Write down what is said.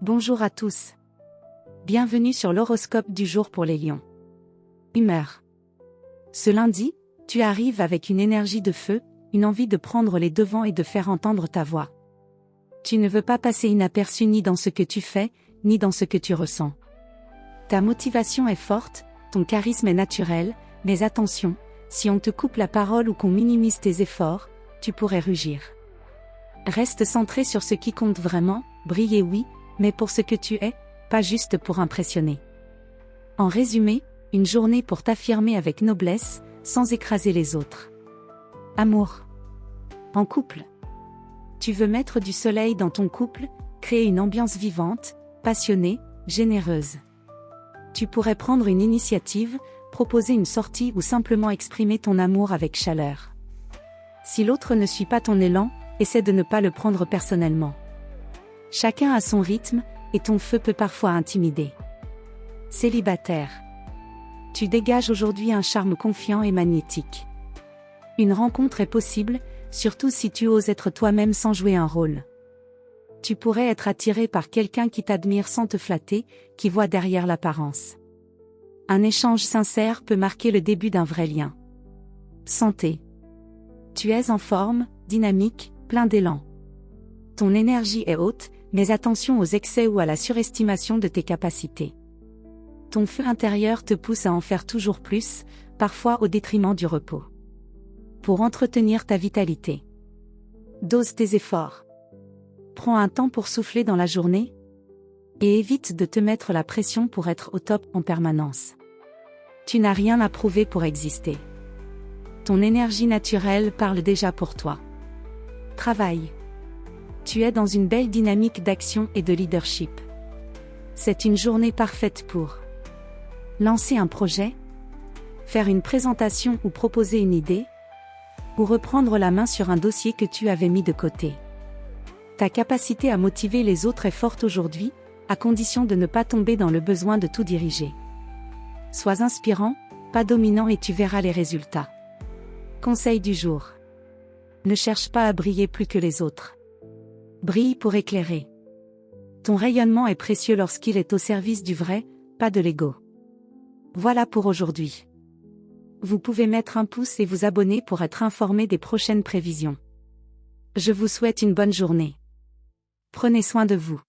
Bonjour à tous. Bienvenue sur l'horoscope du jour pour les lions. Humeur. Ce lundi, tu arrives avec une énergie de feu, une envie de prendre les devants et de faire entendre ta voix. Tu ne veux pas passer inaperçu ni dans ce que tu fais, ni dans ce que tu ressens. Ta motivation est forte, ton charisme est naturel, mais attention, si on te coupe la parole ou qu'on minimise tes efforts, tu pourrais rugir. Reste centré sur ce qui compte vraiment, briller oui, mais pour ce que tu es, pas juste pour impressionner. En résumé, une journée pour t'affirmer avec noblesse, sans écraser les autres. Amour. En couple. Tu veux mettre du soleil dans ton couple, créer une ambiance vivante, passionnée, généreuse. Tu pourrais prendre une initiative, proposer une sortie ou simplement exprimer ton amour avec chaleur. Si l'autre ne suit pas ton élan, essaie de ne pas le prendre personnellement. Chacun a son rythme, et ton feu peut parfois intimider. Célibataire. Tu dégages aujourd'hui un charme confiant et magnétique. Une rencontre est possible, surtout si tu oses être toi-même sans jouer un rôle. Tu pourrais être attiré par quelqu'un qui t'admire sans te flatter, qui voit derrière l'apparence. Un échange sincère peut marquer le début d'un vrai lien. Santé. Tu es en forme, dynamique, plein d'élan. Ton énergie est haute, mais attention aux excès ou à la surestimation de tes capacités. Ton feu intérieur te pousse à en faire toujours plus, parfois au détriment du repos. Pour entretenir ta vitalité, dose tes efforts. Prends un temps pour souffler dans la journée et évite de te mettre la pression pour être au top en permanence. Tu n'as rien à prouver pour exister. Ton énergie naturelle parle déjà pour toi. Travail. Tu es dans une belle dynamique d'action et de leadership. C'est une journée parfaite pour lancer un projet, faire une présentation ou proposer une idée, ou reprendre la main sur un dossier que tu avais mis de côté. Ta capacité à motiver les autres est forte aujourd'hui, à condition de ne pas tomber dans le besoin de tout diriger. Sois inspirant, pas dominant et tu verras les résultats. Conseil du jour. Ne cherche pas à briller plus que les autres. Brille pour éclairer. Ton rayonnement est précieux lorsqu'il est au service du vrai, pas de l'ego. Voilà pour aujourd'hui. Vous pouvez mettre un pouce et vous abonner pour être informé des prochaines prévisions. Je vous souhaite une bonne journée. Prenez soin de vous.